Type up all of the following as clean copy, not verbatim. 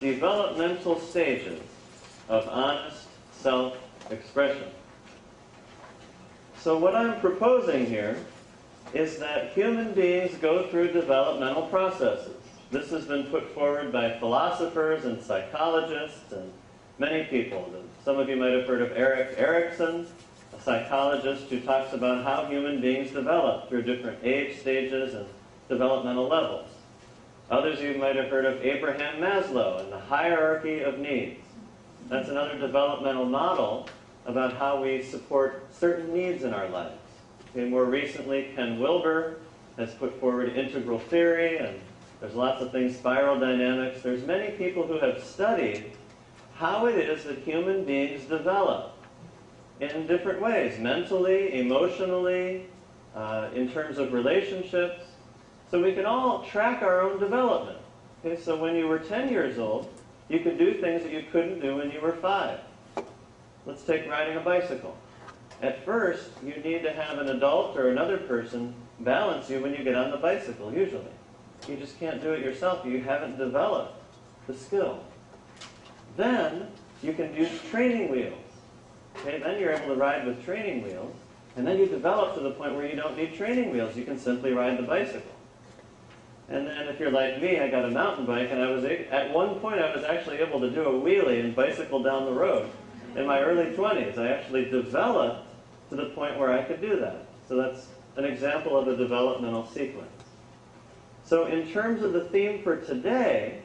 developmental stages of honest self-expression. So what I'm proposing here is that human beings go through developmental processes. This has been put forward by philosophers and psychologists and many people. Some of you might have heard of Erik Erikson, a psychologist who talks about how human beings develop through different age stages and developmental levels. Others of you might have heard of Abraham Maslow and the hierarchy of needs. That's another developmental model about how we support certain needs in our lives. Okay, more recently, Ken Wilber has put forward integral theory, and there's lots of things, spiral dynamics. There's many people who have studied how it is that human beings develop in different ways, mentally, emotionally, in terms of relationships. So we can all track our own development. Okay, so when you were 10 years old, you could do things that you couldn't do when you were 5. Let's take riding a bicycle. At first, you need to have an adult or another person balance you when you get on the bicycle, usually. You just can't do it yourself. You haven't developed the skill. Then, you can use training wheels. Okay, then you're able to ride with training wheels, and then you develop to the point where you don't need training wheels. You can simply ride the bicycle. And then if you're like me, I got a mountain bike, and at one point I was actually able to do a wheelie and bicycle down the road. In my early 20s, I actually developed to the point where I could do that. So that's an example of a developmental sequence. So in terms of the theme for today,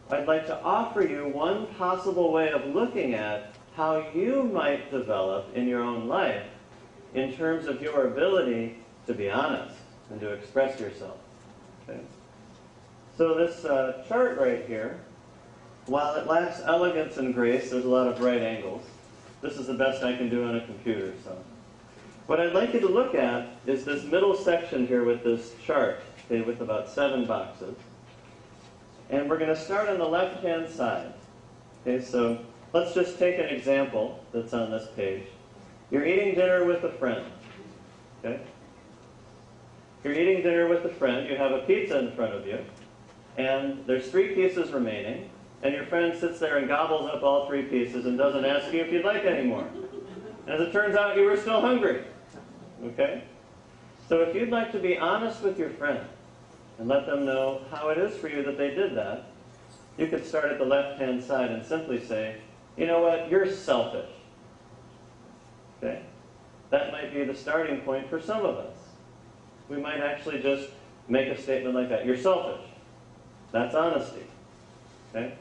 I'd like to offer you one possible way of looking at how you might develop in your own life in terms of your ability to be honest and to express yourself. Okay? So this chart right here, while it lacks elegance and grace, there's a lot of right angles. This is the best I can do on a computer. So, what I'd like you to look at is this middle section here with this chart, okay, with about 7 boxes. And we're going to start on the left-hand side. Okay, so let's just take an example that's on this page. You're eating dinner with a friend. Okay? You're eating dinner with a friend. You have a pizza in front of you. And there's 3 pieces remaining, and your friend sits there and gobbles up all 3 pieces and doesn't ask you if you'd like any more. And as it turns out, you were still hungry. Okay? So if you'd like to be honest with your friend and let them know how it is for you that they did that, you could start at the left-hand side and simply say, you know what, you're selfish. Okay? That might be the starting point for some of us. We might actually just make a statement like that. You're selfish. That's honesty. Okay?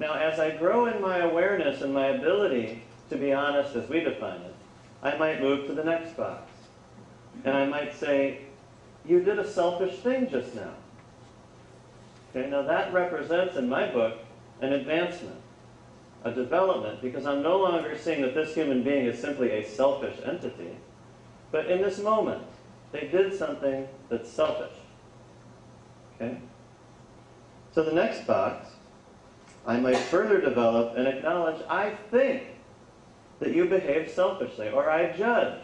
Now, as I grow in my awareness and my ability to be honest as we define it, I might move to the next box. And I might say, you did a selfish thing just now. Okay? Now that represents, in my book, an advancement, a development, because I'm no longer seeing that this human being is simply a selfish entity, but in this moment, they did something that's selfish. Okay? So the next box, I might further develop and acknowledge, I think that you behaved selfishly, or I judge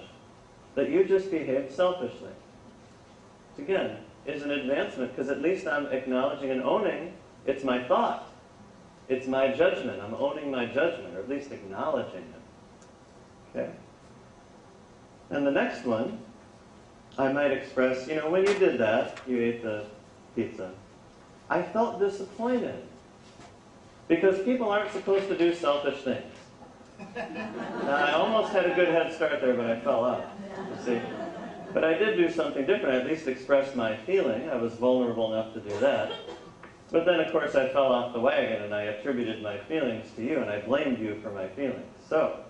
that you just behaved selfishly. Which again, is an advancement, because at least I'm acknowledging and owning it's my thought. It's my judgment. I'm owning my judgment, or at least acknowledging it. Okay? And the next one, I might express, you know, when you did that, you ate the pizza, I felt disappointed. Because people aren't supposed to do selfish things. Now, I almost had a good head start there, but I fell off, you see. But I did do something different. I at least expressed my feeling. I was vulnerable enough to do that. But then, of course, I fell off the wagon, and I attributed my feelings to you, and I blamed you for my feelings. So,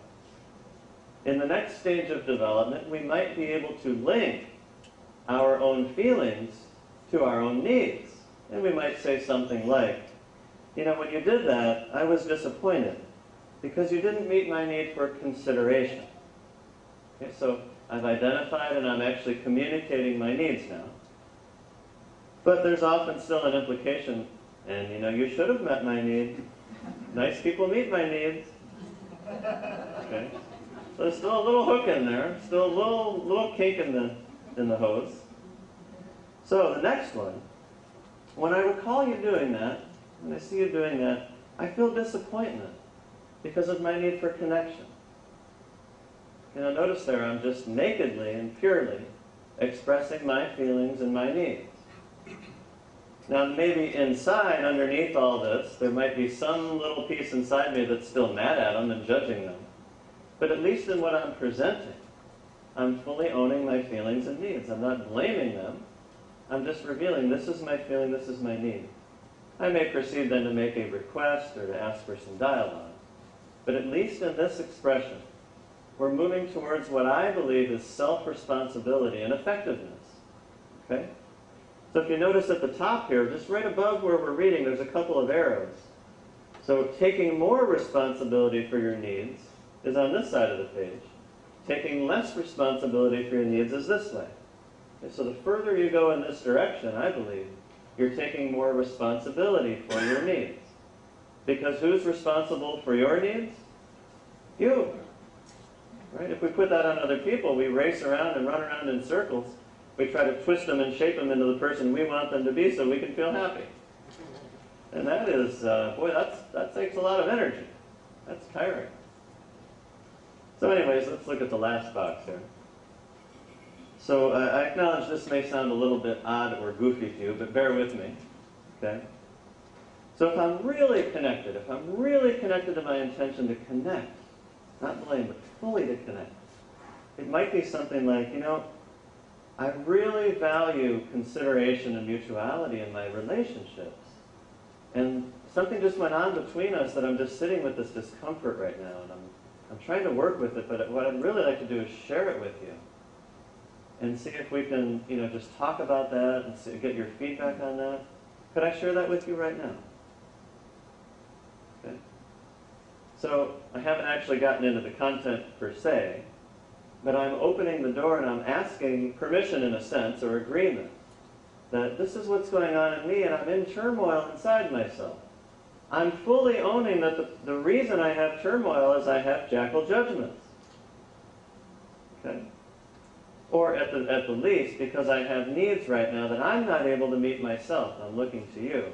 in the next stage of development, we might be able to link our own feelings to our own needs. And we might say something like, you know, when you did that, I was disappointed because you didn't meet my need for consideration. Okay, so I've identified and I'm actually communicating my needs now. But there's often still an implication, and you know, you should have met my need. Nice people meet my needs. Okay? So there's still a little hook in there, still a little kink in the hose. So the next one, when I recall you doing that, when I see you doing that, I feel disappointment because of my need for connection. Notice there I'm just nakedly and purely expressing my feelings and my needs. Now, maybe inside, underneath all this, there might be some little piece inside me that's still mad at them and judging them. But at least in what I'm presenting, I'm fully owning my feelings and needs. I'm not blaming them. I'm just revealing, this is my feeling, this is my need. I may proceed then to make a request or to ask for some dialogue. But at least in this expression, we're moving towards what I believe is self-responsibility and effectiveness. Okay? So if you notice at the top here, just right above where we're reading, there's a couple of arrows. So taking more responsibility for your needs is on this side of the page. Taking less responsibility for your needs is this way. Okay, so the further you go in this direction, I believe, you're taking more responsibility for your needs. Because who's responsible for your needs? You. Right? If we put that on other people, we race around and run around in circles. We try to twist them and shape them into the person we want them to be so we can feel happy. And that is, boy, that takes a lot of energy. That's tiring. So anyways, let's look at the last box here. So I acknowledge this may sound a little bit odd or goofy to you, but bear with me. Okay? So if I'm really connected, to my intention to connect, not blame, but fully to connect, it might be something like, I really value consideration and mutuality in my relationships. And something just went on between us that I'm just sitting with this discomfort right now, and I'm trying to work with it, but what I'd really like to do is share it with you. And see if we can, just talk about that and get your feedback on that. Could I share that with you right now? Okay. So I haven't actually gotten into the content per se, but I'm opening the door and I'm asking permission in a sense, or agreement, that this is what's going on in me and I'm in turmoil inside myself. I'm fully owning that the reason I have turmoil is I have jackal judgments. Okay? Or at the least, because I have needs right now that I'm not able to meet myself. I'm looking to you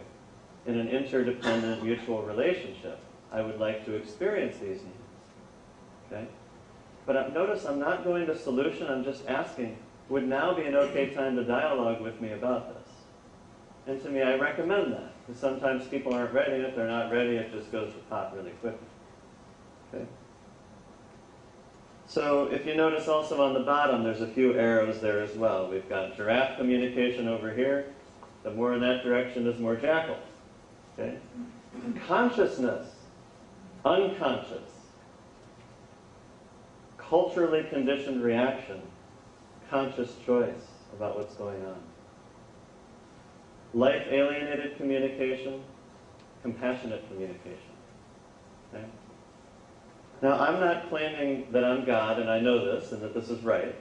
in an interdependent mutual relationship. I would like to experience these needs. Okay? But notice I'm not going to solution, I'm just asking, would now be an okay time to dialogue with me about this? And to me, I recommend that. Because sometimes people aren't ready, and if they're not ready, it just goes to pot really quickly. Okay? So if you notice also on the bottom, there's a few arrows there as well. We've got giraffe communication over here. The more in that direction is more jackal. Okay? Consciousness, unconscious, culturally conditioned reaction, conscious choice about what's going on. Life-alienated communication, compassionate communication. Okay? Now, I'm not claiming that I'm God, and I know this, and that this is right.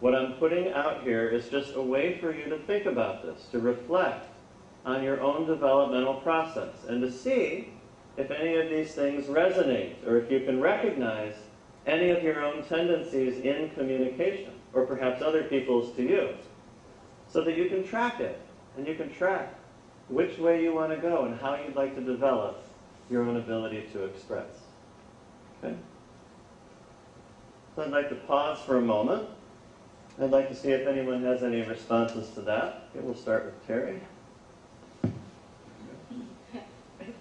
What I'm putting out here is just a way for you to think about this, to reflect on your own developmental process, and to see if any of these things resonate, or if you can recognize any of your own tendencies in communication, or perhaps other people's to you, so that you can track it, and you can track which way you want to go and how you'd like to develop your own ability to express. Okay? So I'd like to pause for a moment. I'd like to see if anyone has any responses to that. Okay, we'll start with Terry.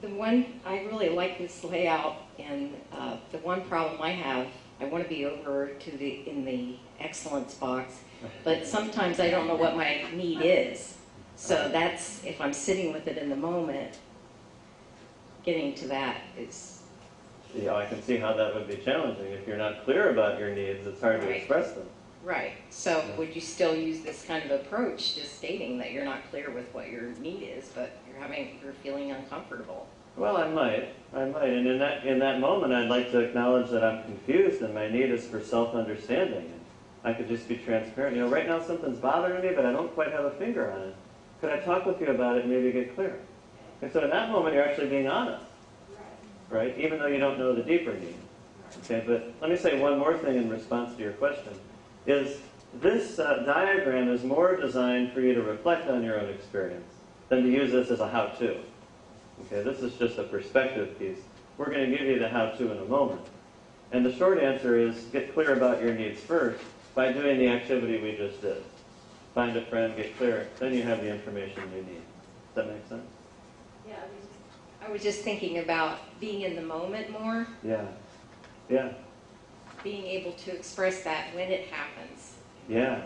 The one, I really like this layout, and the one problem I have, I want to be over to in the excellence box, but sometimes I don't know what my need is. So that's, if I'm sitting with it in the moment, getting to that is... Yeah, I can see how that would be challenging. If you're not clear about your needs, it's hard to express them. Right. So would you still use this kind of approach, just stating that you're not clear with what your need is, but you're feeling uncomfortable? Well, I might. And in that moment, I'd like to acknowledge that I'm confused and my need is for self-understanding. And I could just be transparent. Right now something's bothering me, but I don't quite have a finger on it. Could I talk with you about it and maybe get clear? And so in that moment, you're actually being honest. Right? Even though you don't know the deeper need. Okay, but let me say one more thing in response to your question. Is this diagram is more designed for you to reflect on your own experience than to use this as a how-to. Okay, this is just a perspective piece. We're going to give you the how-to in a moment. And the short answer is get clear about your needs first by doing the activity we just did. Find a friend, get clear, then you have the information you need. Does that make sense? Yeah, I was just thinking about being in the moment more, Yeah. Yeah. being able to express that when it happens. Yeah.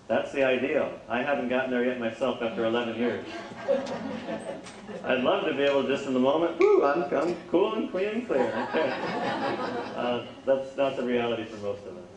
That's the ideal. I haven't gotten there yet myself after 11 years. I'd love to be able to just in the moment, whoo, I'm cool and clean and clear. Okay. That's not the reality for most of us.